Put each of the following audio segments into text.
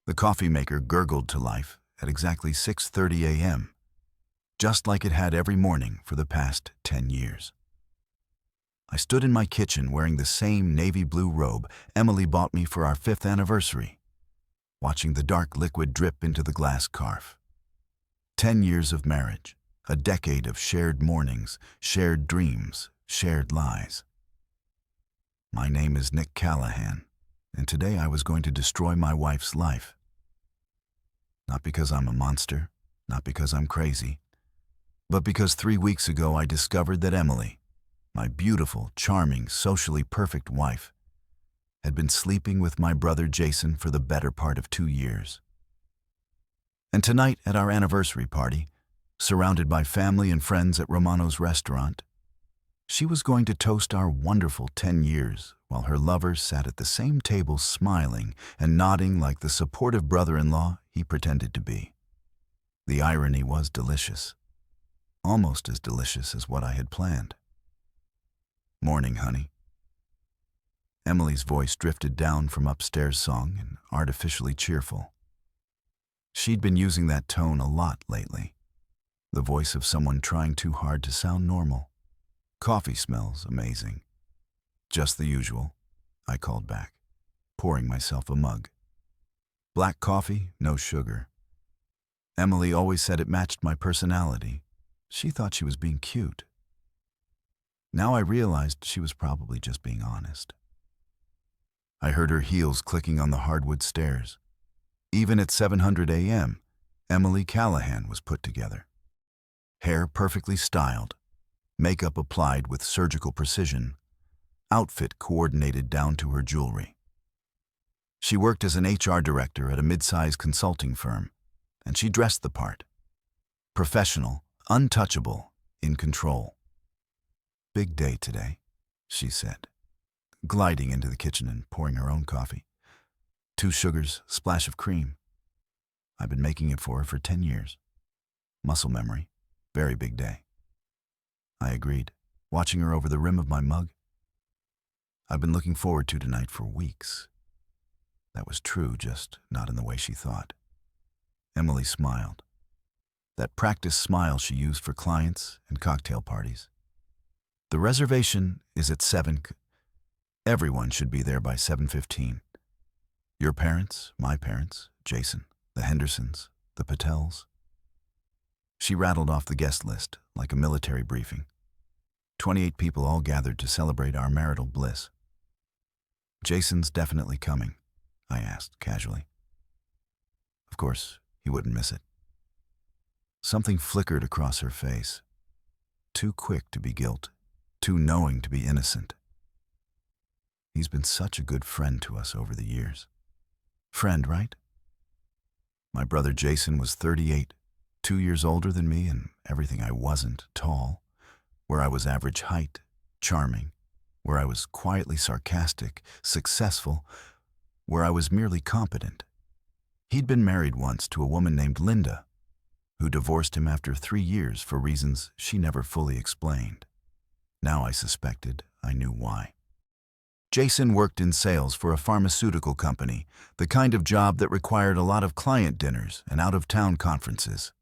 The coffee maker gurgled to life at exactly 6:30 a.m., just like it had every morning for the past 10 years. I stood in my kitchen wearing the same navy blue robe Emily bought me for our 5th anniversary, watching the dark liquid drip into the glass carafe. 10 years of marriage, a decade of shared mornings, shared dreams, shared lies. My name is Nick Callahan, and today I was going to destroy my wife's life. Not because I'm a monster, not because I'm crazy, but because 3 weeks ago I discovered that Emily, my beautiful, charming, socially perfect wife, had been sleeping with my brother Jason for the better part of 2 years. And tonight at our anniversary party, surrounded by family and friends at Romano's restaurant, she was going to toast our wonderful 10 years while her lover sat at the same table smiling and nodding like the supportive brother-in-law he pretended to be. The irony was delicious, almost as delicious as what I had planned. "Morning, honey." Emily's voice drifted down from upstairs song and artificially cheerful. She'd been using that tone a lot lately, the voice of someone trying too hard to sound normal. "Coffee smells amazing." "Just the usual," I called back, pouring myself a mug. "Black coffee, no sugar." Emily always said it matched my personality. She thought she was being cute. Now I realized she was probably just being honest. I heard her heels clicking on the hardwood stairs. Even at 7:00 a.m., Emily Callahan was put together. Hair perfectly styled, makeup applied with surgical precision, outfit coordinated down to her jewelry. She worked as an HR director at a mid-size consulting firm, and she dressed the part. Professional, untouchable, in control. "Big day today," she said, gliding into the kitchen and pouring her own coffee. 2 sugars, splash of cream. I've been making it for her for 10 years. Muscle memory, very big day. I agreed, watching her over the rim of my mug. I've been looking forward to tonight for weeks. That was true, just not in the way she thought. Emily smiled. That practiced smile she used for clients and cocktail parties. "The reservation is at 7. Everyone should be there by 7:15. Your parents, my parents, Jason, the Hendersons, the Patels." She rattled off the guest list like a military briefing. 28 people all gathered to celebrate our marital bliss. "Jason's definitely coming?" I asked casually. Of course, he wouldn't miss it. Something flickered across her face. Too quick to be guilt, too knowing to be innocent. He's been such a good friend to us over the years. Friend, right? My brother Jason was 38, 2 years older than me and everything I wasn't, tall, where I was average height, charming, where I was quietly sarcastic, successful, where I was merely competent. He'd been married once to a woman named Linda, who divorced him after 3 years for reasons she never fully explained. Now I suspected I knew why. Jason worked in sales for a pharmaceutical company, the kind of job that required a lot of client dinners and out-of-town conferences.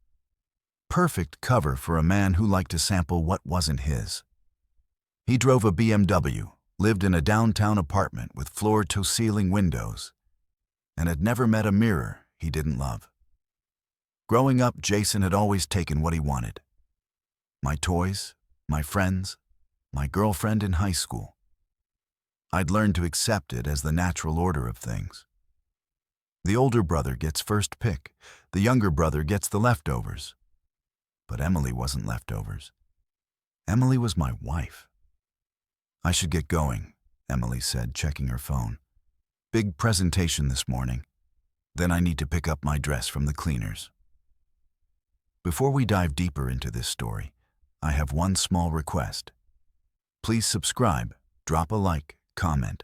Perfect cover for a man who liked to sample what wasn't his. He drove a BMW, lived in a downtown apartment with floor-to-ceiling windows, and had never met a mirror he didn't love. Growing up, Jason had always taken what he wanted. My toys, my friends, my girlfriend in high school. I'd learned to accept it as the natural order of things. The older brother gets first pick, the younger brother gets the leftovers. But Emily wasn't leftovers. Emily was my wife. "I should get going," Emily said, checking her phone. "Big presentation this morning. Then I need to pick up my dress from the cleaners." Before we dive deeper into this story, I have one small request. Please subscribe, drop a like, comment,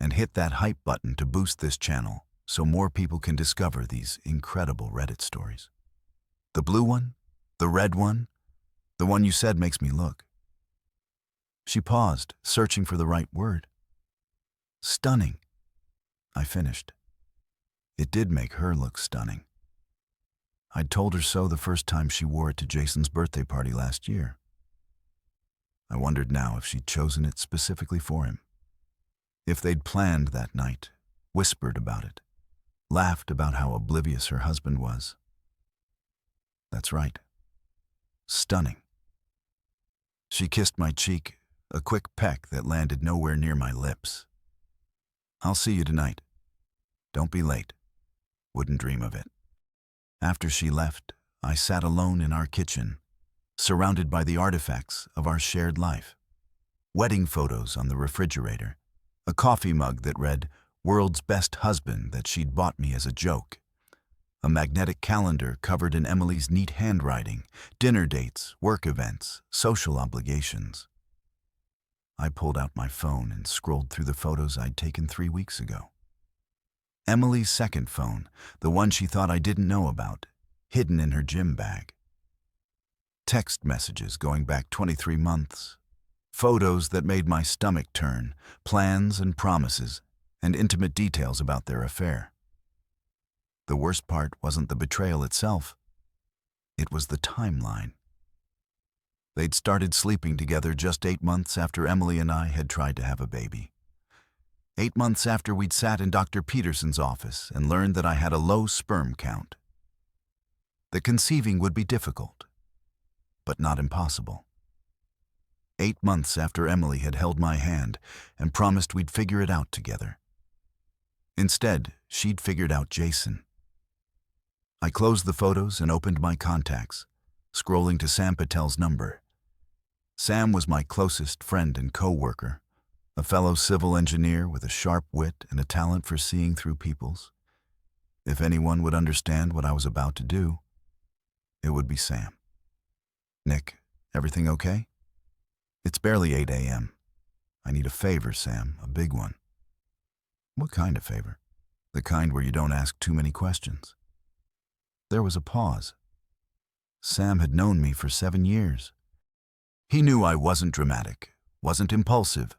and hit that hype button to boost this channel so more people can discover these incredible Reddit stories. The blue one? The red one? The one you said makes me look. She paused, searching for the right word. Stunning. I finished. It did make her look stunning. I'd told her so the first time she wore it to Jason's birthday party last year. I wondered now if she'd chosen it specifically for him. If they'd planned that night, whispered about it, laughed about how oblivious her husband was. That's right. Stunning. She kissed my cheek, a quick peck that landed nowhere near my lips. I'll see you tonight. Don't be late. Wouldn't dream of it. After she left, I sat alone in our kitchen, surrounded by the artifacts of our shared life. Wedding photos on the refrigerator, a coffee mug that read, "World's Best Husband," that she'd bought me as a joke, a magnetic calendar covered in Emily's neat handwriting, dinner dates, work events, social obligations. I pulled out my phone and scrolled through the photos I'd taken 3 weeks ago. Emily's second phone, the one she thought I didn't know about, hidden in her gym bag. Text messages going back 23 months. Photos that made my stomach turn, plans and promises, and intimate details about their affair. The worst part wasn't the betrayal itself. It was the timeline. They'd started sleeping together just 8 months after Emily and I had tried to have a baby. 8 months after we'd sat in Dr. Peterson's office and learned that I had a low sperm count. The conceiving would be difficult, but not impossible. 8 months after Emily had held my hand and promised we'd figure it out together. Instead, she'd figured out Jason. I closed the photos and opened my contacts, scrolling to Sam Patel's number. Sam was my closest friend and co-worker, a fellow civil engineer with a sharp wit and a talent for seeing through people's. If anyone would understand what I was about to do, it would be Sam. "Nick, everything okay? It's barely 8 a.m. I need a favor, Sam, a big one." "What kind of favor?" "The kind where you don't ask too many questions." There was a pause. Sam had known me for 7 years. He knew I wasn't dramatic, wasn't impulsive,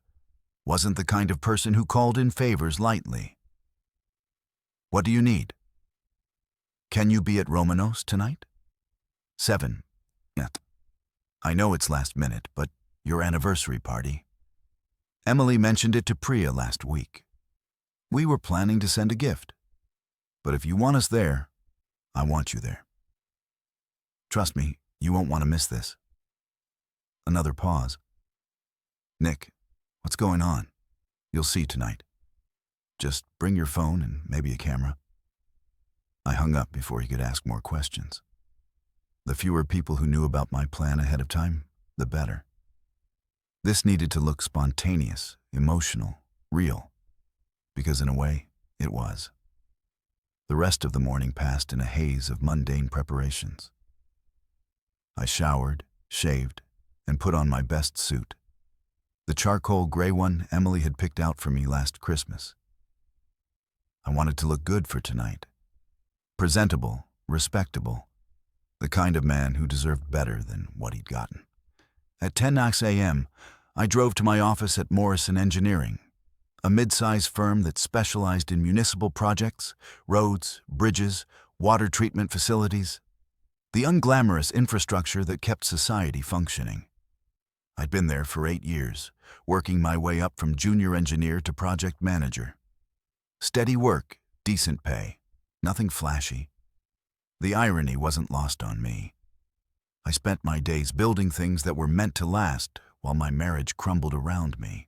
wasn't the kind of person who called in favors lightly. "What do you need?" "Can you be at Romanos tonight?" 7. Yeah. "I know it's last minute, but your anniversary party. Emily mentioned it to Priya last week. We were planning to send a gift. But if you want us there, I want you there. Trust me, you won't want to miss this." Another pause. "Nick, what's going on? You'll see tonight. Just bring your phone and maybe a camera." I hung up before he could ask more questions. The fewer people who knew about my plan ahead of time, the better. This needed to look spontaneous, emotional, real, because in a way, it was. The rest of the morning passed in a haze of mundane preparations. I showered, shaved, and put on my best suit, the charcoal gray one Emily had picked out for me last Christmas. I wanted to look good for tonight. Presentable, respectable, the kind of man who deserved better than what he'd gotten. At 10 a.m., I drove to my office at Morrison Engineering, a mid-size firm that specialized in municipal projects, roads, bridges, water treatment facilities, the unglamorous infrastructure that kept society functioning. I'd been there for 8 years, working my way up from junior engineer to project manager. Steady work, decent pay, nothing flashy. The irony wasn't lost on me. I spent my days building things that were meant to last while my marriage crumbled around me.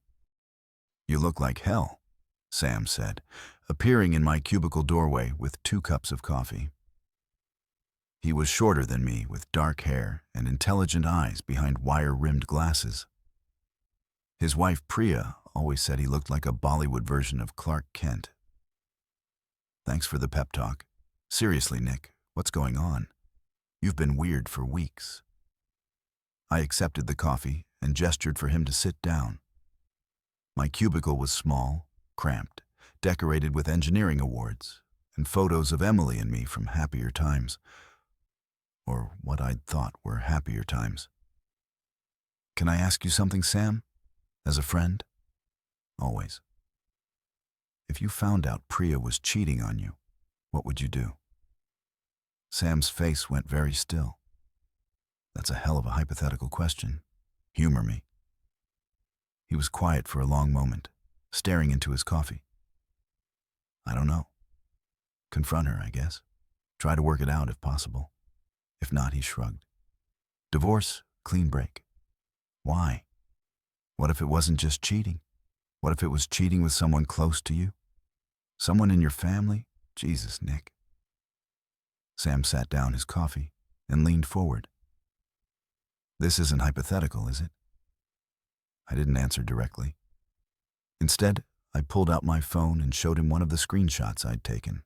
"You look like hell," Sam said, appearing in my cubicle doorway with 2 cups of coffee. He was shorter than me, with dark hair and intelligent eyes behind wire-rimmed glasses. His wife, Priya, always said he looked like a Bollywood version of Clark Kent. "Thanks for the pep talk. Seriously, Nick, what's going on? You've been weird for weeks." I accepted the coffee and gestured for him to sit down. My cubicle was small, cramped, decorated with engineering awards and photos of Emily and me from happier times. Or what I'd thought were happier times. "Can I ask you something, Sam? As a friend?" "Always." "If you found out Priya was cheating on you, what would you do? Sam's face went very still. That's a hell of a hypothetical question. Humor me. He was quiet for a long moment, staring into his coffee. I don't know. Confront her, I guess. Try to work it out if possible. If not, he shrugged. Divorce, clean break. Why? What if it wasn't just cheating? What if it was cheating with someone close to you? Someone in your family? Jesus, Nick. Sam sat down his coffee and leaned forward. This isn't hypothetical, is it? I didn't answer directly. Instead, I pulled out my phone and showed him one of the screenshots I'd taken.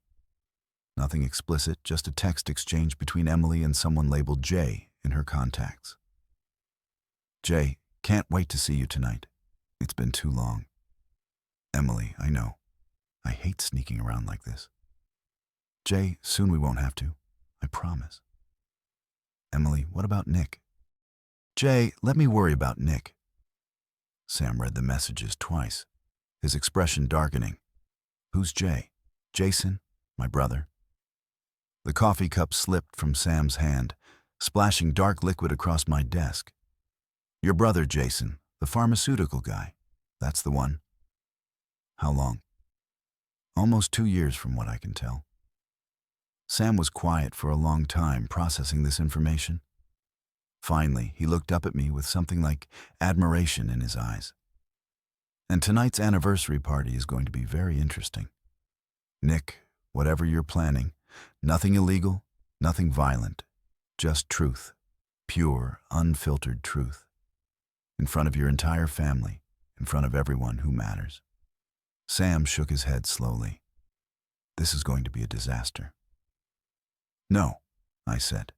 Nothing explicit, just a text exchange between Emily and someone labeled Jay in her contacts. Jay, can't wait to see you tonight. It's been too long. Emily, I know. I hate sneaking around like this. Jay, soon we won't have to. I promise. Emily, what about Nick? Jay, let me worry about Nick. Sam read the messages twice, his expression darkening. Who's Jay? Jason? My brother? The coffee cup slipped from Sam's hand, splashing dark liquid across my desk. Your brother, Jason, the pharmaceutical guy. That's the one. How long? Almost 2 years from what I can tell. Sam was quiet for a long time, processing this information. Finally, he looked up at me with something like admiration in his eyes. And tonight's anniversary party is going to be very interesting. Nick, whatever you're planning, nothing illegal, nothing violent, just truth, pure, unfiltered truth. In front of your entire family, in front of everyone who matters. Sam shook his head slowly. This is going to be a disaster. No, I said,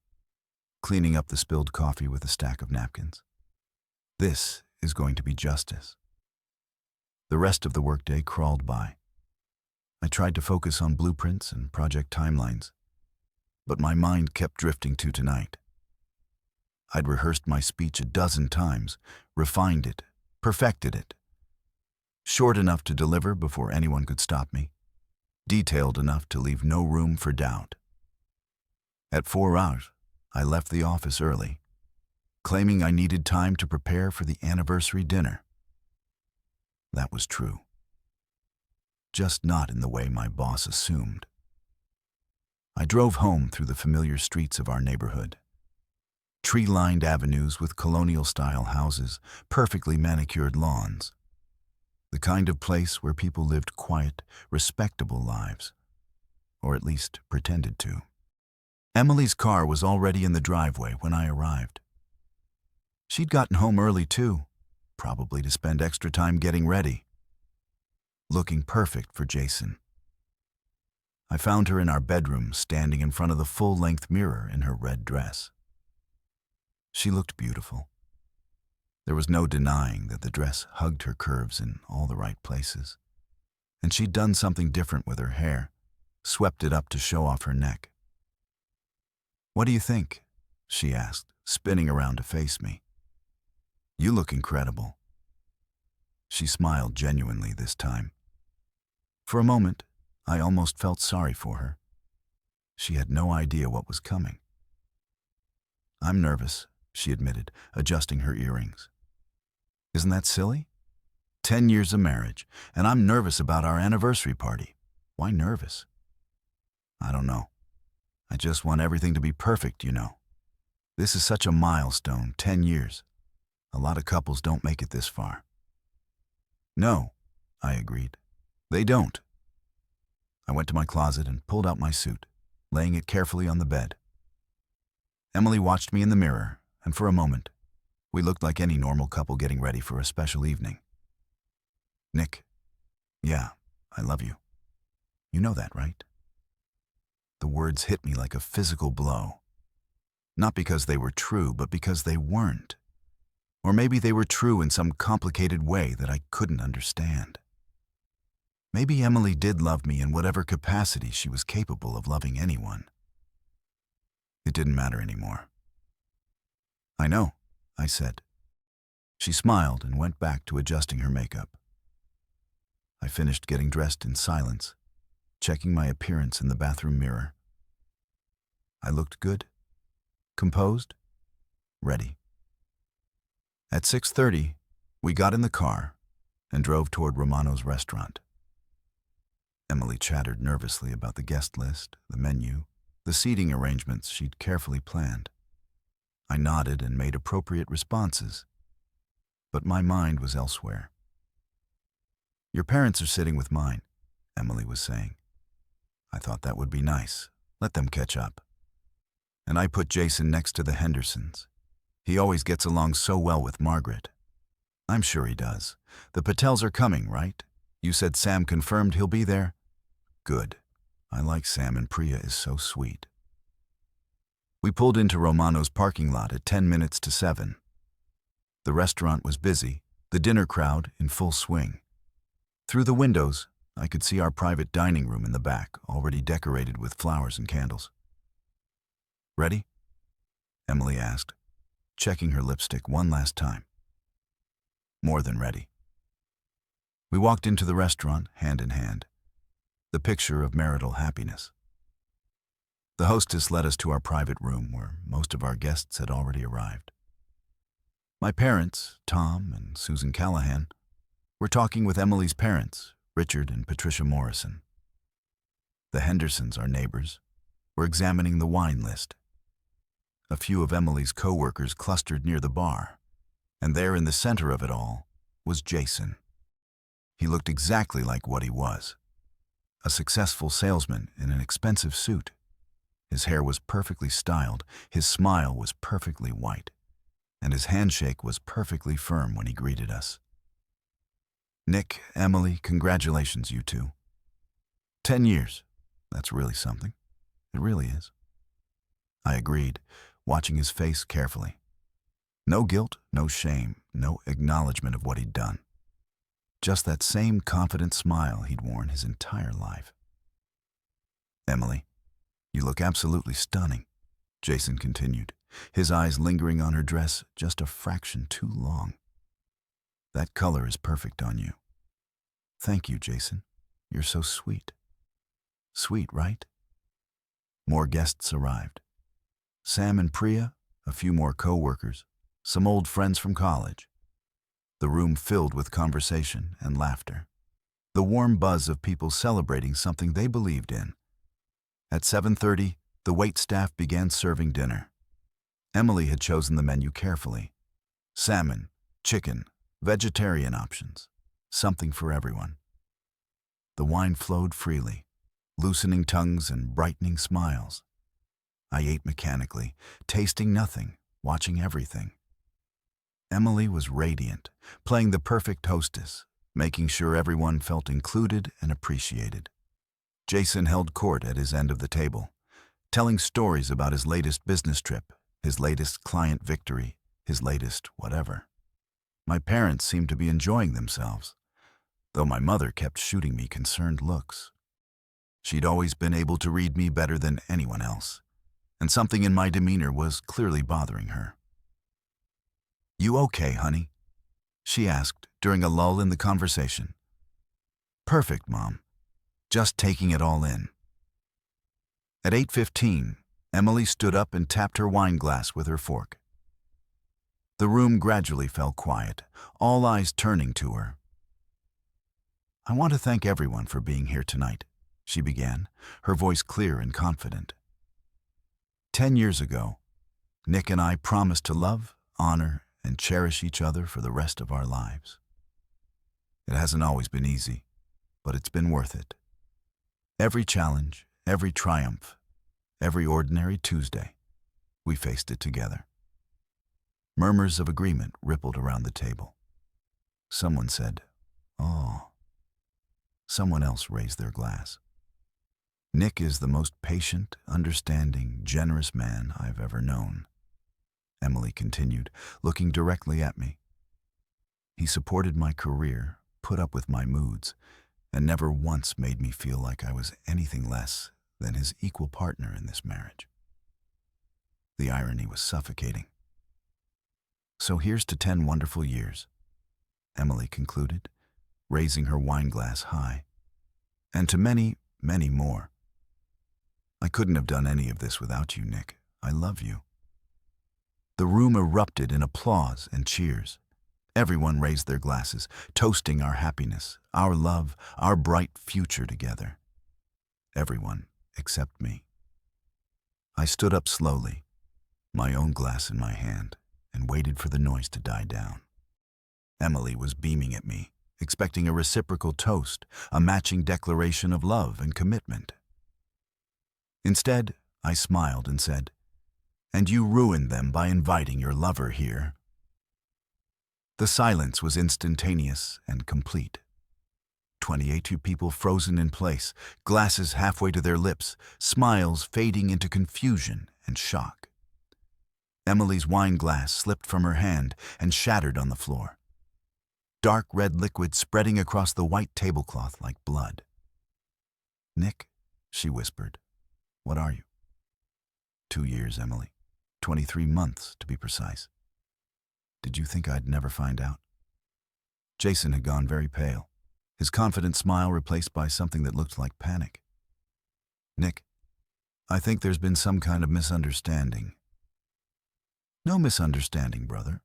cleaning up the spilled coffee with a stack of napkins. This is going to be justice. The rest of the workday crawled by. I tried to focus on blueprints and project timelines, but my mind kept drifting to tonight. I'd rehearsed my speech a dozen times, refined it, perfected it. Short enough to deliver before anyone could stop me, detailed enough to leave no room for doubt. At 4 hours, I left the office early, claiming I needed time to prepare for the anniversary dinner. That was true. Just not in the way my boss assumed. I drove home through the familiar streets of our neighborhood. Tree-lined avenues with colonial-style houses, perfectly manicured lawns. The kind of place where people lived quiet, respectable lives. Or at least pretended to. Emily's car was already in the driveway when I arrived. She'd gotten home early too, probably to spend extra time getting ready. Looking perfect for Jason. I found her in our bedroom, standing in front of the full-length mirror in her red dress. She looked beautiful. There was no denying that the dress hugged her curves in all the right places. And she'd done something different with her hair, swept it up to show off her neck. What do you think? She asked, spinning around to face me. You look incredible. She smiled genuinely this time. For a moment, I almost felt sorry for her. She had no idea what was coming. I'm nervous, she admitted, adjusting her earrings. Isn't that silly? 10 years of marriage, and I'm nervous about our anniversary party. Why nervous? I don't know. I just want everything to be perfect, you know. This is such a milestone, 10 years. A lot of couples don't make it this far. No, I agreed. They don't. I went to my closet and pulled out my suit, laying it carefully on the bed. Emily watched me in the mirror, and for a moment, we looked like any normal couple getting ready for a special evening. Nick, yeah, I love you. You know that, right? The words hit me like a physical blow. Not because they were true, but because they weren't. Or maybe they were true in some complicated way that I couldn't understand. Maybe Emily did love me in whatever capacity she was capable of loving anyone. It didn't matter anymore. I know, I said. She smiled and went back to adjusting her makeup. I finished getting dressed in silence, checking my appearance in the bathroom mirror. I looked good, composed, ready. At 6:30, we got in the car and drove toward Romano's restaurant. Emily chattered nervously about the guest list, the menu, the seating arrangements she'd carefully planned. I nodded and made appropriate responses, but my mind was elsewhere. "Your parents are sitting with mine," Emily was saying. I thought that would be nice. Let them catch up. And I put Jason next to the Hendersons. He always gets along so well with Margaret. I'm sure he does. The Patels are coming, right? You said Sam confirmed he'll be there? Good. I like Sam, and Priya is so sweet. We pulled into Romano's parking lot at 10 minutes to 7. The restaurant was busy, the dinner crowd in full swing. Through the windows, I could see our private dining room in the back, already decorated with flowers and candles. "Ready?" Emily asked, checking her lipstick one last time. More than ready. We walked into the restaurant, hand in hand, the picture of marital happiness. The hostess led us to our private room, where most of our guests had already arrived. My parents, Tom and Susan Callahan, were talking with Emily's parents, Richard and Patricia Morrison. The Hendersons, our neighbors, were examining the wine list. A few of Emily's co-workers clustered near the bar, and there in the center of it all was Jason. He looked exactly like what he was, a successful salesman in an expensive suit. His hair was perfectly styled, his smile was perfectly white, and his handshake was perfectly firm when he greeted us. "Nick, Emily, congratulations, you two. 10 years. That's really something. It really is." I agreed, watching his face carefully. No guilt, no shame, no acknowledgement of what he'd done. Just that same confident smile he'd worn his entire life. "Emily, you look absolutely stunning," Jason continued, his eyes lingering on her dress just a fraction too long. "That color is perfect on you." "Thank you, Jason. You're so sweet." Sweet, right? More guests arrived. Sam and Priya, a few more co-workers, some old friends from college. The room filled with conversation and laughter, the warm buzz of people celebrating something they believed in. At 7:30, the waitstaff began serving dinner. Emily had chosen the menu carefully. Salmon, chicken, vegetarian options, something for everyone. The wine flowed freely, loosening tongues and brightening smiles. I ate mechanically, tasting nothing, watching everything. Emily was radiant, playing the perfect hostess, making sure everyone felt included and appreciated. Jason held court at his end of the table, telling stories about his latest business trip, his latest client victory, his latest whatever. My parents seemed to be enjoying themselves, though my mother kept shooting me concerned looks. She'd always been able to read me better than anyone else, and something in my demeanor was clearly bothering her. "You okay, honey?" she asked during a lull in the conversation. "Perfect, Mom. Just taking it all in." At 8:15, Emily stood up and tapped her wine glass with her fork. The room gradually fell quiet, all eyes turning to her. "I want to thank everyone for being here tonight," she began, her voice clear and confident. 10 years ago, Nick and I promised to love, honor, and cherish each other for the rest of our lives. It hasn't always been easy, but it's been worth it. Every challenge, every triumph, every ordinary Tuesday, we faced it together. Murmurs of agreement rippled around the table. Someone said, "Oh." Someone else raised their glass. "Nick is the most patient, understanding, generous man I've ever known," Emily continued, looking directly at me. "He supported my career, put up with my moods, and never once made me feel like I was anything less than his equal partner in this marriage." The irony was suffocating. "So here's to 10 wonderful years," Emily concluded, raising her wine glass high. "And to many, many more. I couldn't have done any of this without you, Nick. I love you. The room erupted in applause and cheers. Everyone raised their glasses, toasting our happiness, our love, our bright future together. Everyone except me. I stood up slowly, my own glass in my hand, and waited for the noise to die down. Emily was beaming at me, expecting a reciprocal toast, a matching declaration of love and commitment. Instead, I smiled and said, "And you ruined them by inviting your lover here." The silence was instantaneous and complete. 28 people frozen in place, glasses halfway to their lips, smiles fading into confusion and shock. Emily's wine glass slipped from her hand and shattered on the floor. Dark red liquid spreading across the white tablecloth like blood. "Nick," she whispered, "what are you?" 2 years, Emily. 23 months, to be precise. Did you think I'd never find out? Jason had gone very pale, his confident smile replaced by something that looked like panic. "Nick, I think there's been some kind of misunderstanding." "No misunderstanding, brother."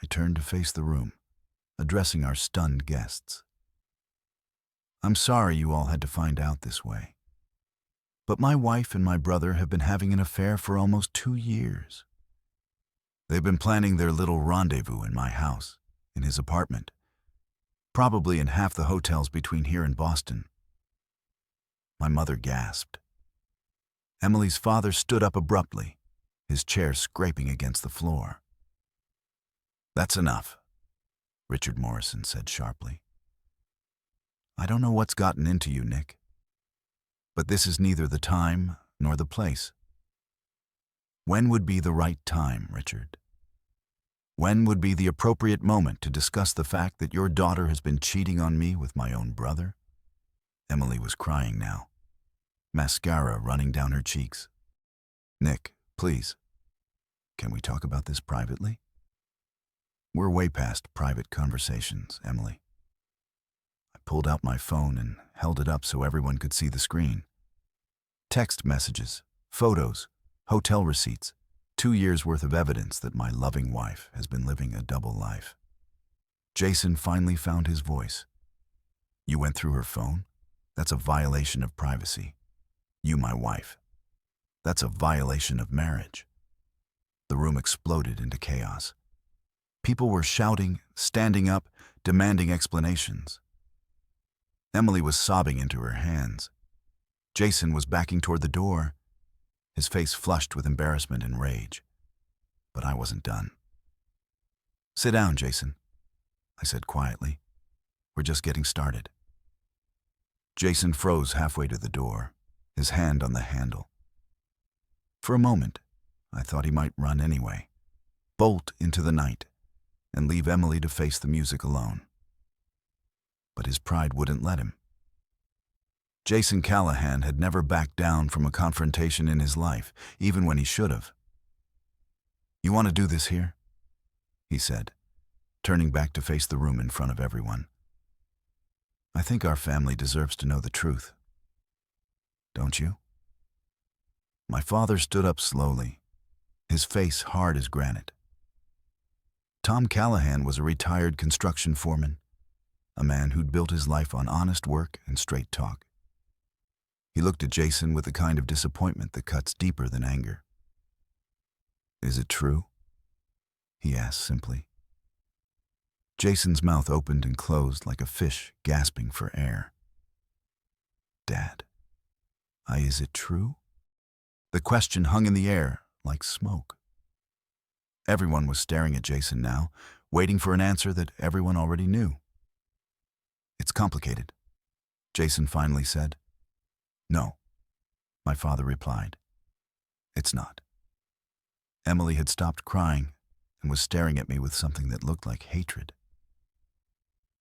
I turned to face the room, addressing our stunned guests. "I'm sorry you all had to find out this way. But my wife and my brother have been having an affair for almost 2 years. They've been planning their little rendezvous in my house, in his apartment, probably in half the hotels between here and Boston." My mother gasped. Emily's father stood up abruptly, his chair scraping against the floor. "That's enough," Richard Morrison said sharply. "I don't know what's gotten into you, Nick. But this is neither the time nor the place. When would be the right time, Richard? When would be the appropriate moment to discuss the fact that your daughter has been cheating on me with my own brother?" Emily was crying now, mascara running down her cheeks. "Nick, please, can we talk about this privately?" "We're way past private conversations, Emily." I pulled out my phone and held it up so everyone could see the screen. Text messages, photos, hotel receipts, 2 years' worth of evidence that my loving wife has been living a double life. Jason finally found his voice. "You went through her phone? That's a violation of privacy. You, my wife. That's a violation of marriage." The room exploded into chaos. People were shouting, standing up, demanding explanations. Emily was sobbing into her hands. Jason was backing toward the door, his face flushed with embarrassment and rage. But I wasn't done. "Sit down, Jason," I said quietly. "We're just getting started." Jason froze halfway to the door, his hand on the handle. For a moment, I thought he might run anyway, bolt into the night, and leave Emily to face the music alone. But his pride wouldn't let him. Jason Callahan had never backed down from a confrontation in his life, even when he should have. "You want to do this here?" he said, turning back to face the room in front of everyone. "I think our family deserves to know the truth. Don't you?" My father stood up slowly, his face hard as granite. Tom Callahan was a retired construction foreman, a man who'd built his life on honest work and straight talk. He looked at Jason with the kind of disappointment that cuts deeper than anger. "Is it true?" he asked simply. Jason's mouth opened and closed like a fish gasping for air. "Dad, is it true?" The question hung in the air like smoke. Everyone was staring at Jason now, waiting for an answer that everyone already knew. "It's complicated," Jason finally said. "No," my father replied. "It's not." Emily had stopped crying and was staring at me with something that looked like hatred.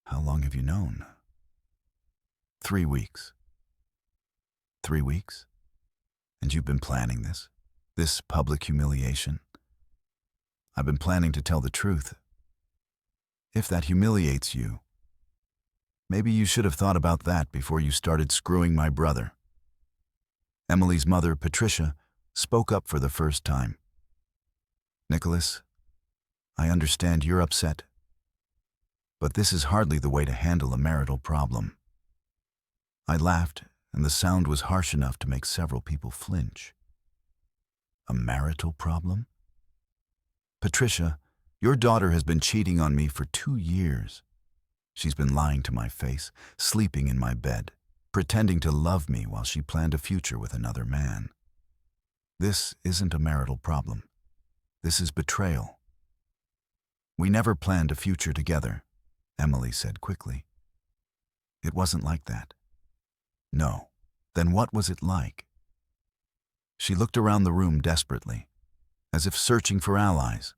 "How long have you known?" 3 weeks. 3 weeks? And you've been planning this public humiliation? "I've been planning to tell the truth. If that humiliates you, Maybe you should have thought about that before you started screwing my brother. Emily's mother, Patricia, spoke up for the first time. Nicholas, I understand you're upset, but this is hardly the way to handle a marital problem. I laughed, and the sound was harsh enough to make several people flinch. A marital problem? Patricia, your daughter has been cheating on me for 2 years. She's been lying to my face, sleeping in my bed, pretending to love me while she planned a future with another man. This isn't a marital problem. This is betrayal. We never planned a future together, Emily said quickly. It wasn't like that. No. Then what was it like? She looked around the room desperately, as if searching for allies,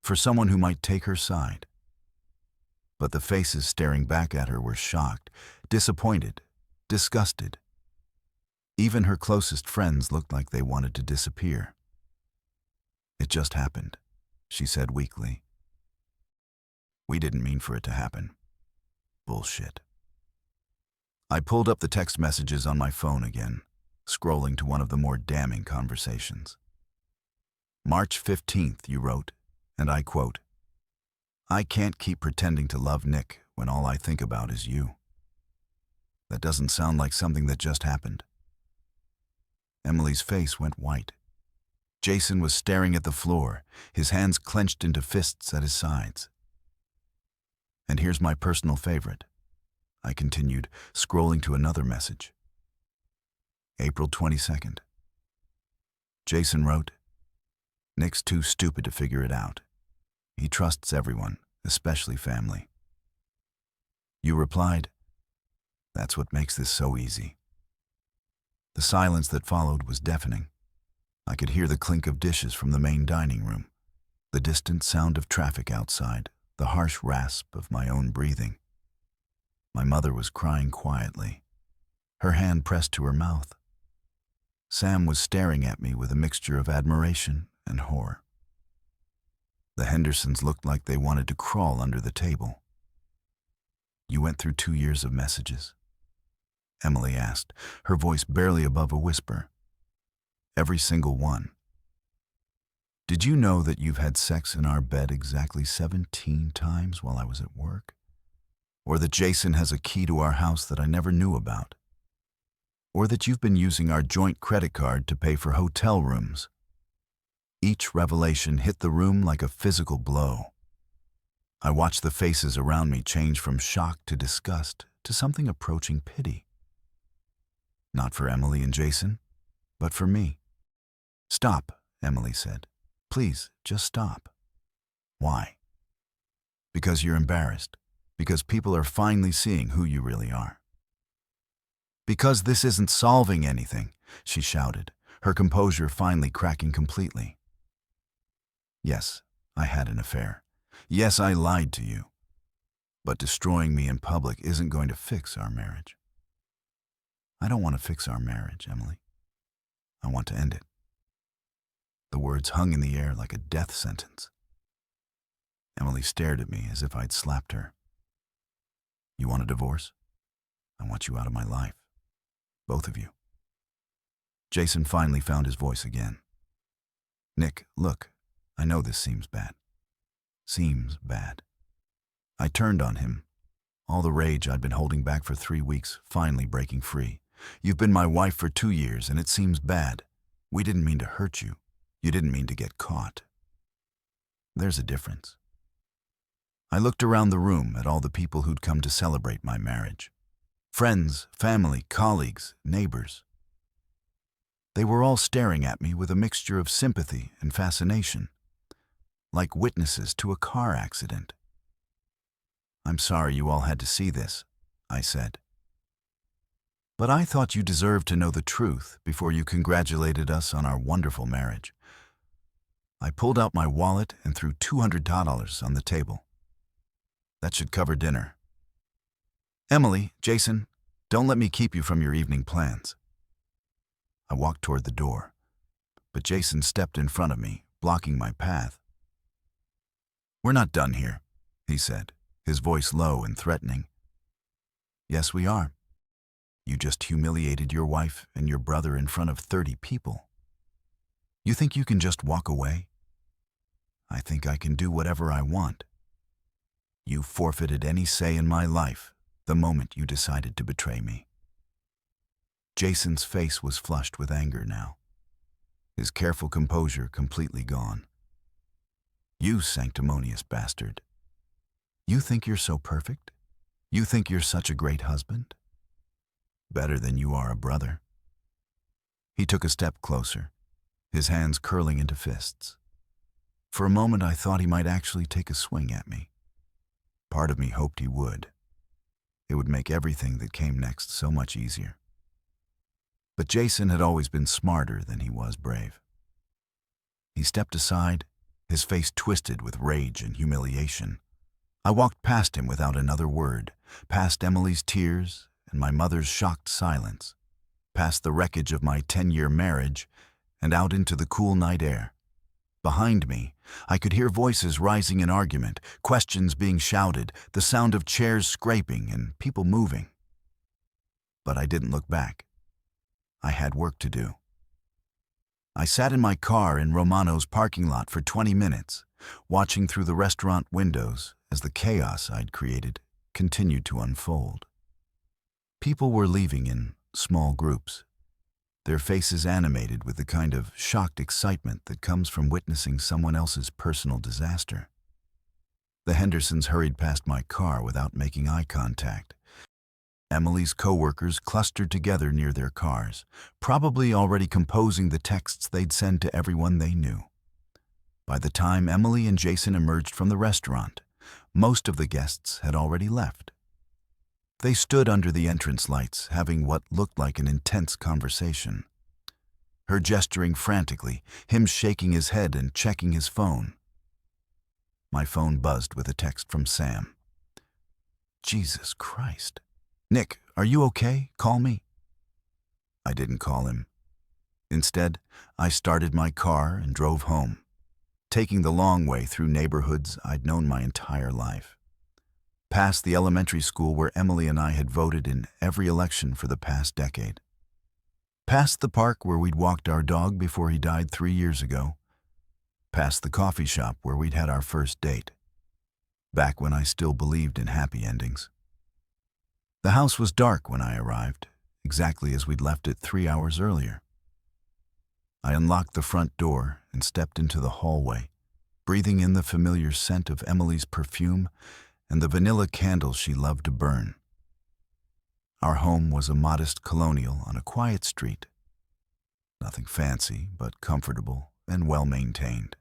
for someone who might take her side. But the faces staring back at her were shocked, disappointed, disgusted. Even her closest friends looked like they wanted to disappear. It just happened, she said weakly. We didn't mean for it to happen. Bullshit. I pulled up the text messages on my phone again, scrolling to one of the more damning conversations. March 15th, you wrote, and I quote, I can't keep pretending to love Nick when all I think about is you. That doesn't sound like something that just happened. Emily's face went white. Jason was staring at the floor, his hands clenched into fists at his sides. And here's my personal favorite, I continued, scrolling to another message. April 22nd. Jason wrote, Nick's too stupid to figure it out. He trusts everyone, especially family. You replied, that's what makes this so easy. The silence that followed was deafening. I could hear the clink of dishes from the main dining room, the distant sound of traffic outside, the harsh rasp of my own breathing. My mother was crying quietly, her hand pressed to her mouth. Sam was staring at me with a mixture of admiration and horror. The Hendersons looked like they wanted to crawl under the table. You went through 2 years of messages? Emily asked, her voice barely above a whisper. Every single one. Did you know that you've had sex in our bed exactly 17 times while I was at work? Or that Jason has a key to our house that I never knew about? Or that you've been using our joint credit card to pay for hotel rooms? Each revelation hit the room like a physical blow. I watched the faces around me change from shock to disgust to something approaching pity. Not for Emily and Jason, but for me. Stop, Emily said. Please, just stop. Why? Because you're embarrassed. Because people are finally seeing who you really are. Because this isn't solving anything, she shouted, her composure finally cracking completely. Yes, I had an affair. Yes, I lied to you. But destroying me in public isn't going to fix our marriage. I don't want to fix our marriage, Emily. I want to end it. The words hung in the air like a death sentence. Emily stared at me as if I'd slapped her. You want a divorce? I want you out of my life. Both of you. Jason finally found his voice again. Nick, look, I know this seems bad. Seems bad. I turned on him. All the rage I'd been holding back for 3 weeks, finally breaking free. You've been my wife for 2 years, and it seems bad. We didn't mean to hurt you. You didn't mean to get caught. There's a difference. I looked around the room at all the people who'd come to celebrate my marriage. Friends, family, colleagues, neighbors. They were all staring at me with a mixture of sympathy and fascination, like witnesses to a car accident. I'm sorry you all had to see this, I said. But I thought you deserved to know the truth before you congratulated us on our wonderful marriage. I pulled out my wallet and threw $200 on the table. That should cover dinner. Emily, Jason, don't let me keep you from your evening plans. I walked toward the door, but Jason stepped in front of me, blocking my path. We're not done here, he said, his voice low and threatening. Yes, we are. You just humiliated your wife and your brother in front of 30 people. You think you can just walk away? I think I can do whatever I want. You forfeited any say in my life the moment you decided to betray me. Jason's face was flushed with anger now, his careful composure completely gone. You sanctimonious bastard. You think you're so perfect? You think you're such a great husband? Better than you are a brother. He took a step closer, his hands curling into fists. For a moment I thought he might actually take a swing at me. Part of me hoped he would. It would make everything that came next so much easier. But Jason had always been smarter than he was brave. He stepped aside, his face twisted with rage and humiliation. I walked past him without another word, past Emily's tears and my mother's shocked silence, past the wreckage of my 10-year marriage, and out into the cool night air. Behind me, I could hear voices rising in argument, questions being shouted, the sound of chairs scraping and people moving. But I didn't look back. I had work to do. I sat in my car in Romano's parking lot for 20 minutes, watching through the restaurant windows as the chaos I'd created continued to unfold. People were leaving in small groups, their faces animated with the kind of shocked excitement that comes from witnessing someone else's personal disaster. The Hendersons hurried past my car without making eye contact. Emily's co-workers clustered together near their cars, probably already composing the texts they'd send to everyone they knew. By the time Emily and Jason emerged from the restaurant, most of the guests had already left. They stood under the entrance lights, having what looked like an intense conversation. Her gesturing frantically, him shaking his head and checking his phone. My phone buzzed with a text from Sam. Jesus Christ. Nick, are you okay? Call me. I didn't call him. Instead, I started my car and drove home, taking the long way through neighborhoods I'd known my entire life. Past the elementary school where Emily and I had voted in every election for the past decade. Past the park where we'd walked our dog before he died 3 years ago. Past the coffee shop where we'd had our first date. Back when I still believed in happy endings. The house was dark when I arrived, exactly as we'd left it 3 hours earlier. I unlocked the front door and stepped into the hallway, breathing in the familiar scent of Emily's perfume and the vanilla candles she loved to burn. Our home was a modest colonial on a quiet street. Nothing fancy, but comfortable and well-maintained.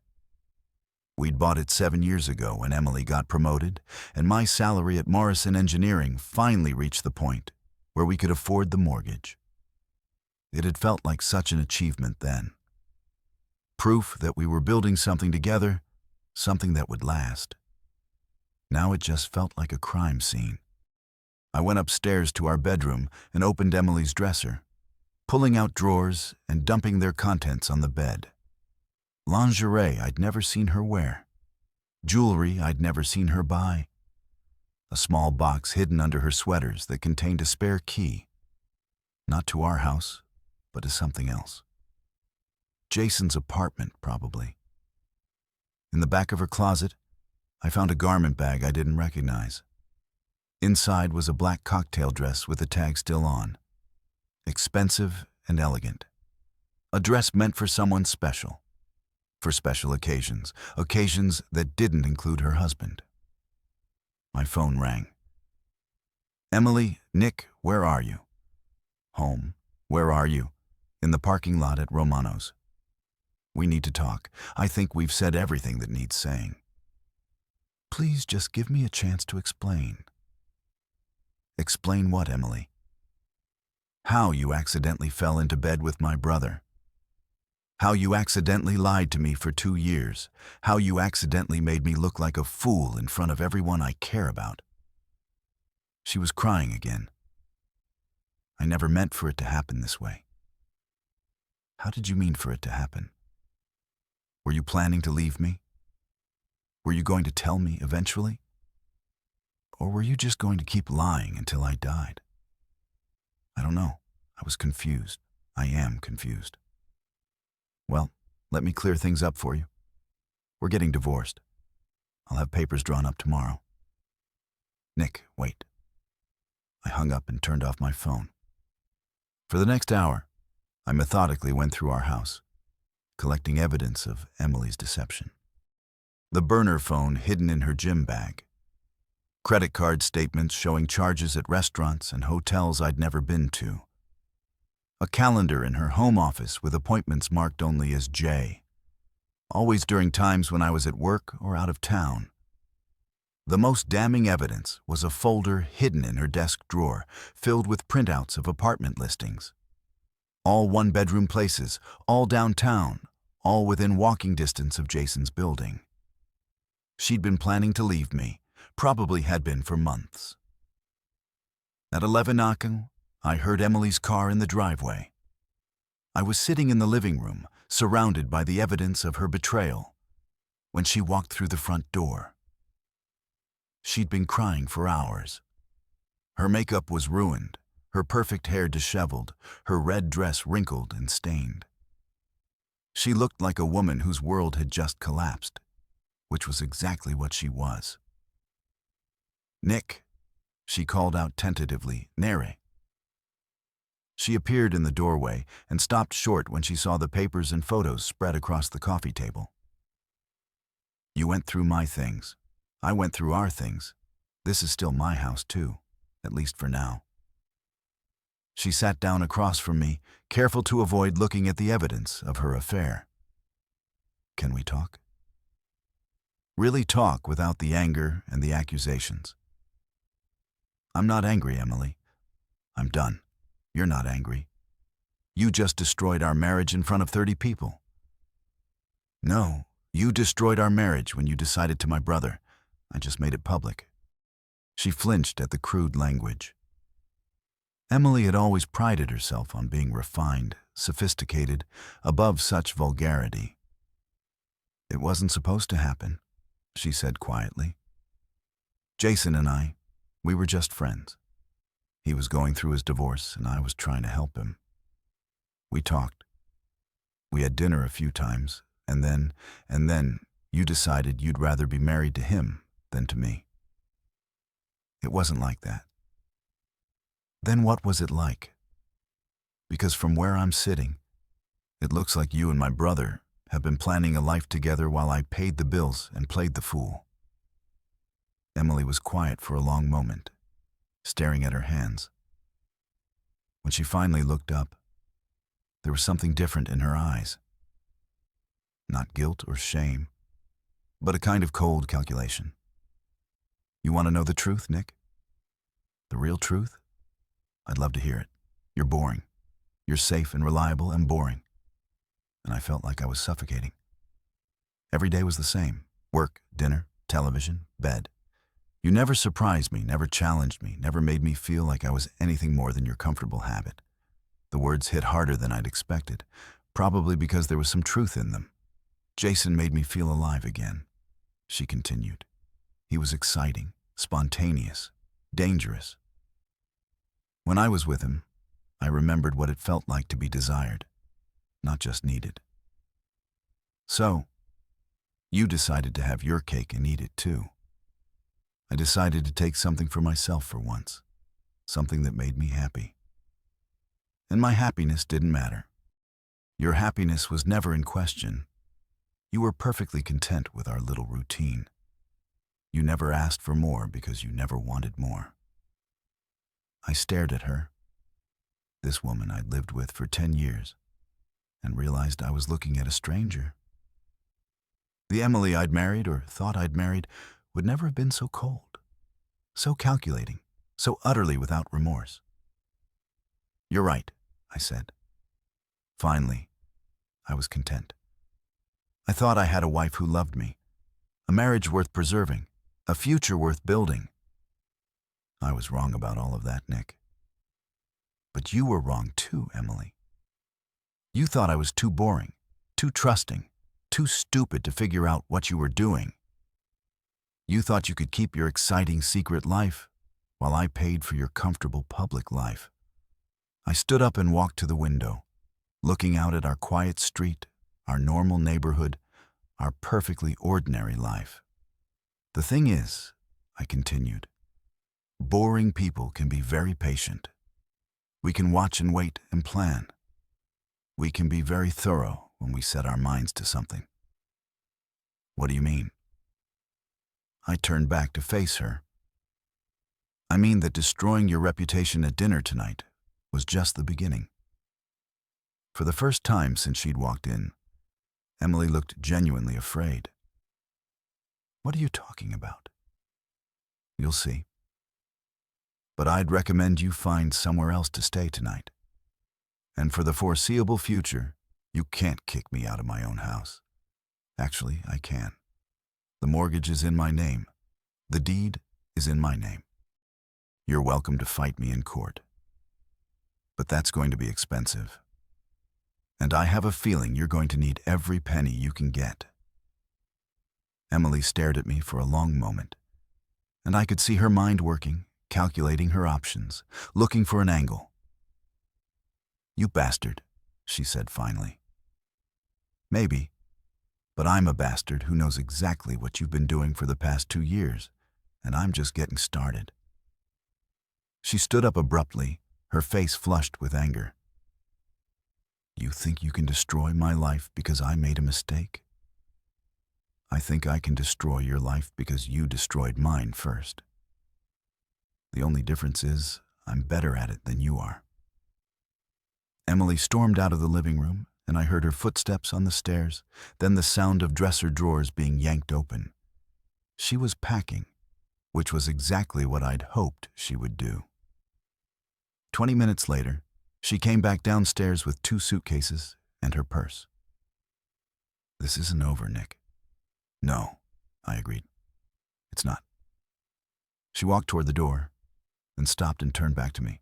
We'd bought it 7 years ago when Emily got promoted, and my salary at Morrison Engineering finally reached the point where we could afford the mortgage. It had felt like such an achievement then. Proof that we were building something together, something that would last. Now it just felt like a crime scene. I went upstairs to our bedroom and opened Emily's dresser, pulling out drawers and dumping their contents on the bed. Lingerie I'd never seen her wear. Jewelry I'd never seen her buy. A small box hidden under her sweaters that contained a spare key. Not to our house, but to something else. Jason's apartment, probably. In the back of her closet, I found a garment bag I didn't recognize. Inside was a black cocktail dress with the tag still on. Expensive and elegant. A dress meant for someone special. For special occasions, occasions that didn't include her husband. My phone rang. Emily, Nick, where are you? Home. Where are you? In the parking lot at Romano's. We need to talk. I think we've said everything that needs saying. Please just give me a chance to explain. Explain what, Emily? How you accidentally fell into bed with my brother. How you accidentally lied to me for 2 years. How you accidentally made me look like a fool in front of everyone I care about. She was crying again. I never meant for it to happen this way. How did you mean for it to happen? Were you planning to leave me? Were you going to tell me eventually? Or were you just going to keep lying until I died? I don't know. I was confused. I am confused. Well, let me clear things up for you. We're getting divorced. I'll have papers drawn up tomorrow. Nick, wait. I hung up and turned off my phone. For the next hour, I methodically went through our house, collecting evidence of Emily's deception. The burner phone hidden in her gym bag. Credit card statements showing charges at restaurants and hotels I'd never been to. A calendar in her home office with appointments marked only as J, always during times when I was at work or out of town. The most damning evidence was a folder hidden in her desk drawer, filled with printouts of apartment listings. All one-bedroom places, all downtown, all within walking distance of Jason's building. She'd been planning to leave me, probably had been for months. At 11 o'clock, I heard Emily's car in the driveway. I was sitting in the living room, surrounded by the evidence of her betrayal, when she walked through the front door. She'd been crying for hours. Her makeup was ruined, her perfect hair disheveled, her red dress wrinkled and stained. She looked like a woman whose world had just collapsed, which was exactly what she was. "Nick," she called out tentatively, "Nere." She appeared in the doorway and stopped short when she saw the papers and photos spread across the coffee table. "You went through my things. I went through our things. This is still my house too, at least for now." She sat down across from me, careful to avoid looking at the evidence of her affair. "Can we talk?" Really talk without the anger and the accusations. "I'm not angry, Emily. I'm done. You're not angry. You just destroyed our marriage in front of 30 people. No, you destroyed our marriage when you decided to my brother. I just made it public." She flinched at the crude language. Emily had always prided herself on being refined, sophisticated, above such vulgarity. "It wasn't supposed to happen," she said quietly. "Jason and I, we were just friends. He was going through his divorce, and I was trying to help him. We talked. We had dinner a few times, and then you decided you'd rather be married to him than to me. It wasn't like that." "Then what was it like?" "Because from where I'm sitting, it looks like you and my brother have been planning a life together while I paid the bills and played the fool." Emily was quiet for a long moment, staring at her hands. When she finally looked up, there was something different in her eyes. Not guilt or shame, but a kind of cold calculation. "You want to know the truth, Nick? The real truth? I'd love to hear it. You're boring. You're safe and reliable and boring." And I felt like I was suffocating. Every day was the same. Work, dinner, television, bed. You never surprised me, never challenged me, never made me feel like I was anything more than your comfortable habit. The words hit harder than I'd expected, probably because there was some truth in them. "Jason made me feel alive again," she continued. "He was exciting, spontaneous, dangerous. When I was with him, I remembered what it felt like to be desired, not just needed. So, you decided to have your cake and eat it too. I decided to take something for myself for once, something that made me happy. And my happiness didn't matter. Your happiness was never in question. You were perfectly content with our little routine. You never asked for more because you never wanted more." I stared at her, this woman I'd lived with for 10 years, and realized I was looking at a stranger. The Emily I'd married or thought I'd married would never have been so cold, so calculating, so utterly without remorse. "You're right," I said. Finally, I was content. I thought I had a wife who loved me, a marriage worth preserving, a future worth building. I was wrong about all of that, Nick. But you were wrong too, Emily. You thought I was too boring, too trusting, too stupid to figure out what you were doing. You thought you could keep your exciting secret life while I paid for your comfortable public life. I stood up and walked to the window, looking out at our quiet street, our normal neighborhood, our perfectly ordinary life. The thing is, I continued, boring people can be very patient. We can watch and wait and plan. We can be very thorough when we set our minds to something. What do you mean? I turned back to face her. I mean that destroying your reputation at dinner tonight was just the beginning. For the first time since she'd walked in, Emily looked genuinely afraid. What are you talking about? You'll see. But I'd recommend you find somewhere else to stay tonight. And for the foreseeable future, you can't kick me out of my own house. Actually, I can. The mortgage is in my name. The deed is in my name. You're welcome to fight me in court. But that's going to be expensive. And I have a feeling you're going to need every penny you can get. Emily stared at me for a long moment, and I could see her mind working, calculating her options, looking for an angle. You bastard, she said finally. Maybe, but I'm a bastard who knows exactly what you've been doing for the past 2 years, and I'm just getting started. She stood up abruptly, her face flushed with anger. You think you can destroy my life because I made a mistake? I think I can destroy your life because you destroyed mine first. The only difference is I'm better at it than you are. Emily stormed out of the living room, and I heard her footsteps on the stairs, then the sound of dresser drawers being yanked open. She was packing, which was exactly what I'd hoped she would do. 20 minutes later, she came back downstairs with 2 suitcases and her purse. This isn't over, Nick. No, I agreed. It's not. She walked toward the door, then stopped and turned back to me.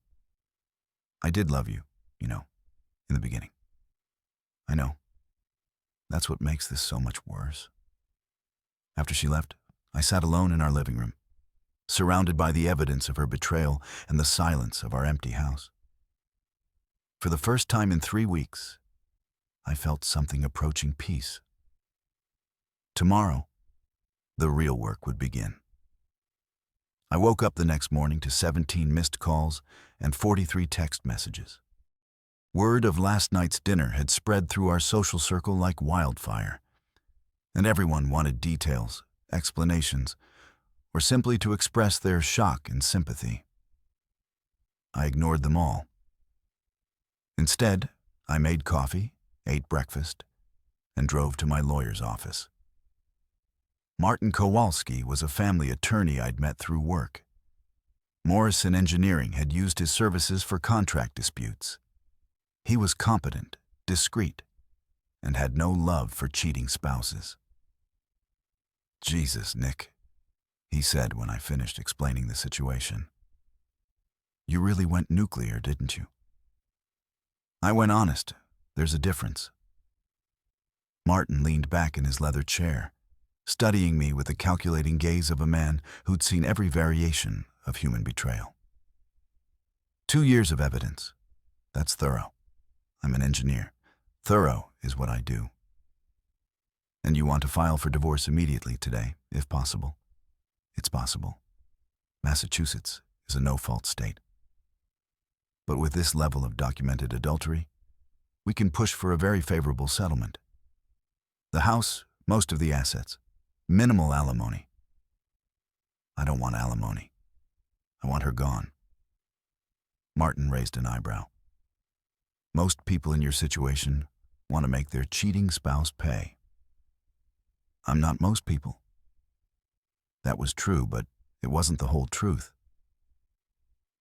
I did love you, in the beginning. I know. That's what makes this so much worse. After she left, I sat alone in our living room, surrounded by the evidence of her betrayal and the silence of our empty house. For the first time in 3 weeks, I felt something approaching peace. Tomorrow, the real work would begin. I woke up the next morning to 17 missed calls and 43 text messages. Word of last night's dinner had spread through our social circle like wildfire, and everyone wanted details, explanations, or simply to express their shock and sympathy. I ignored them all. Instead, I made coffee, ate breakfast, and drove to my lawyer's office. Martin Kowalski was a family attorney I'd met through work. Morrison Engineering had used his services for contract disputes. He was competent, discreet, and had no love for cheating spouses. Jesus, Nick, he said when I finished explaining the situation. You really went nuclear, didn't you? I went honest. There's a difference. Martin leaned back in his leather chair, studying me with the calculating gaze of a man who'd seen every variation of human betrayal. 2 years of evidence. That's thorough. I'm an engineer. Thorough is what I do. And you want to file for divorce immediately today, if possible. It's possible. Massachusetts is a no-fault state. But with this level of documented adultery, we can push for a very favorable settlement. The house, most of the assets, minimal alimony. I don't want alimony. I want her gone. Martin raised an eyebrow. Most people in your situation want to make their cheating spouse pay. I'm not most people. That was true, but it wasn't the whole truth.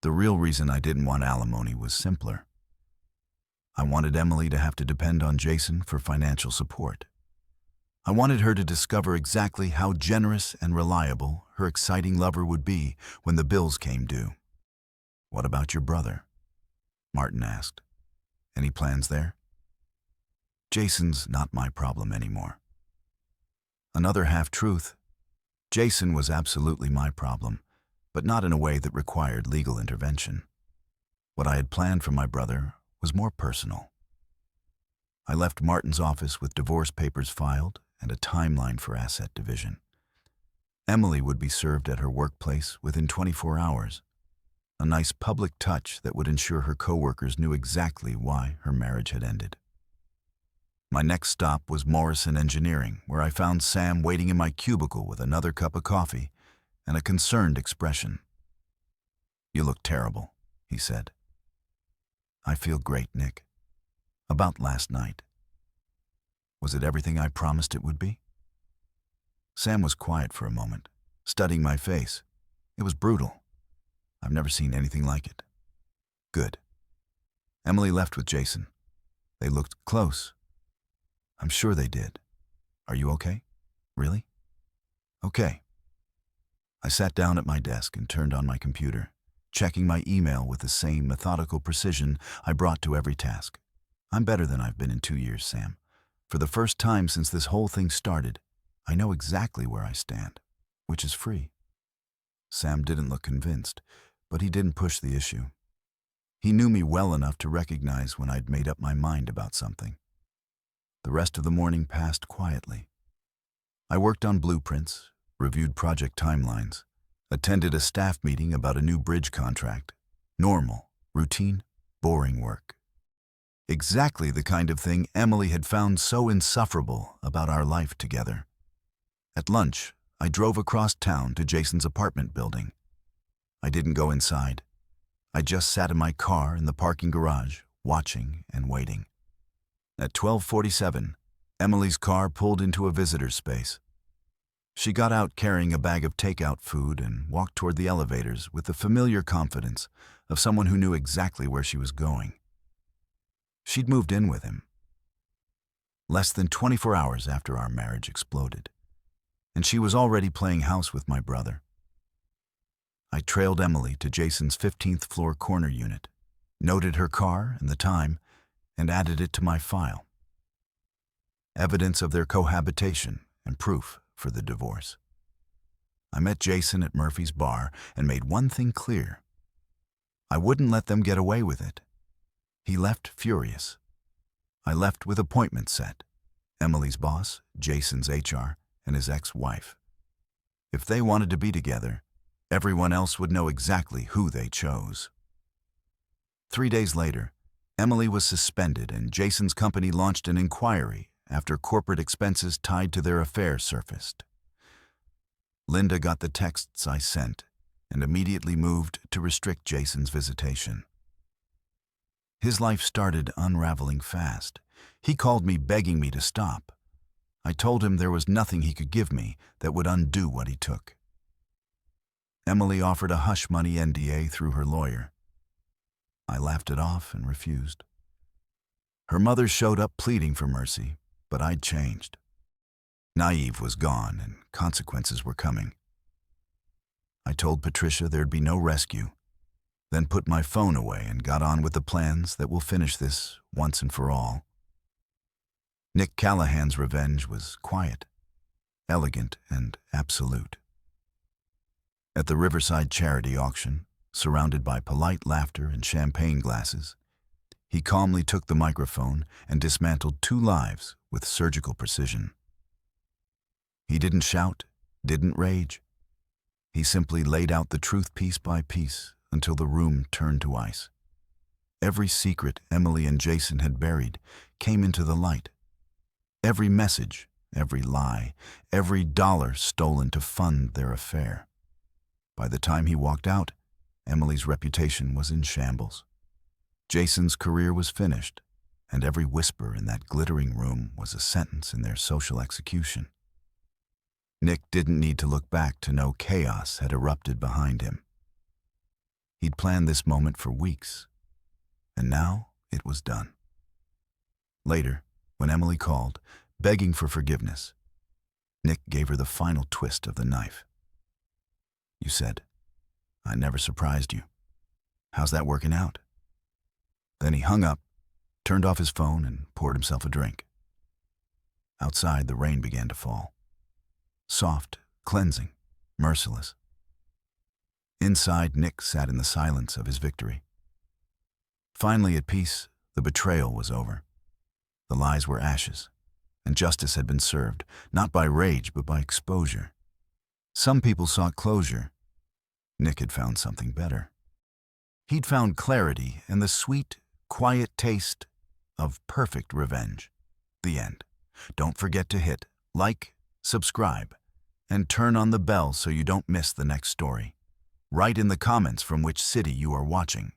The real reason I didn't want alimony was simpler. I wanted Emily to have to depend on Jason for financial support. I wanted her to discover exactly how generous and reliable her exciting lover would be when the bills came due. What about your brother? Martin asked. Any plans there? Jason's not my problem anymore. Another half-truth. Jason was absolutely my problem, but not in a way that required legal intervention. What I had planned for my brother was more personal. I left Martin's office with divorce papers filed and a timeline for asset division. Emily would be served at her workplace within 24 hours, a nice public touch that would ensure her coworkers knew exactly why her marriage had ended. My next stop was Morrison Engineering, where I found Sam waiting in my cubicle with another cup of coffee and a concerned expression. "You look terrible," he said. "I feel great, Nick. About last night. Was it everything I promised it would be?" Sam was quiet for a moment, studying my face. It was brutal. I've never seen anything like it. "Good." Emily left with Jason. They looked close. "I'm sure they did. Are you okay? Really?" "Okay." I sat down at my desk and turned on my computer, checking my email with the same methodical precision I brought to every task. I'm better than I've been in 2 years, Sam. For the first time since this whole thing started, I know exactly where I stand, which is free. Sam didn't look convinced, but he didn't push the issue. He knew me well enough to recognize when I'd made up my mind about something. The rest of the morning passed quietly. I worked on blueprints, reviewed project timelines, attended a staff meeting about a new bridge contract. Normal, routine, boring work. Exactly the kind of thing Emily had found so insufferable about our life together. At lunch, I drove across town to Jason's apartment building. I didn't go inside. I just sat in my car in the parking garage, watching and waiting. At 12:47, Emily's car pulled into a visitor's space. She got out carrying a bag of takeout food and walked toward the elevators with the familiar confidence of someone who knew exactly where she was going. She'd moved in with him. Less than 24 hours after our marriage exploded, and she was already playing house with my brother. I trailed Emily to Jason's 15th floor corner unit, noted her car and the time, and added it to my file. Evidence of their cohabitation and proof for the divorce. I met Jason at Murphy's bar and made one thing clear. I wouldn't let them get away with it. He left furious. I left with appointments set. Emily's boss, Jason's HR, and his ex-wife. If they wanted to be together, everyone else would know exactly who they chose. 3 days later, Emily was suspended and Jason's company launched an inquiry after corporate expenses tied to their affair surfaced. Linda got the texts I sent and immediately moved to restrict Jason's visitation. His life started unraveling fast. He called me begging me to stop. I told him there was nothing he could give me that would undo what he took. Emily offered a hush money NDA through her lawyer. I laughed it off and refused. Her mother showed up pleading for mercy, but I'd changed. Naive was gone and consequences were coming. I told Patricia there'd be no rescue, then put my phone away and got on with the plans that will finish this once and for all. Nick Callahan's revenge was quiet, elegant, and absolute. At the Riverside charity auction, surrounded by polite laughter and champagne glasses, he calmly took the microphone and dismantled 2 lives with surgical precision. He didn't shout, didn't rage. He simply laid out the truth piece by piece until the room turned to ice. Every secret Emily and Jason had buried came into the light. Every message, every lie, every dollar stolen to fund their affair. By the time he walked out, Emily's reputation was in shambles. Jason's career was finished, and every whisper in that glittering room was a sentence in their social execution. Nick didn't need to look back to know chaos had erupted behind him. He'd planned this moment for weeks, and now it was done. Later, when Emily called, begging for forgiveness, Nick gave her the final twist of the knife. "You said, I never surprised you. How's that working out?" Then he hung up, turned off his phone, and poured himself a drink. Outside, the rain began to fall. Soft, cleansing, merciless. Inside, Nick sat in the silence of his victory. Finally at peace, the betrayal was over. The lies were ashes, and justice had been served, not by rage but by exposure. Some people sought closure. Nick had found something better. He'd found clarity and the sweet, quiet taste of perfect revenge. The end. Don't forget to hit like, subscribe, and turn on the bell so you don't miss the next story. Write in the comments from which city you are watching.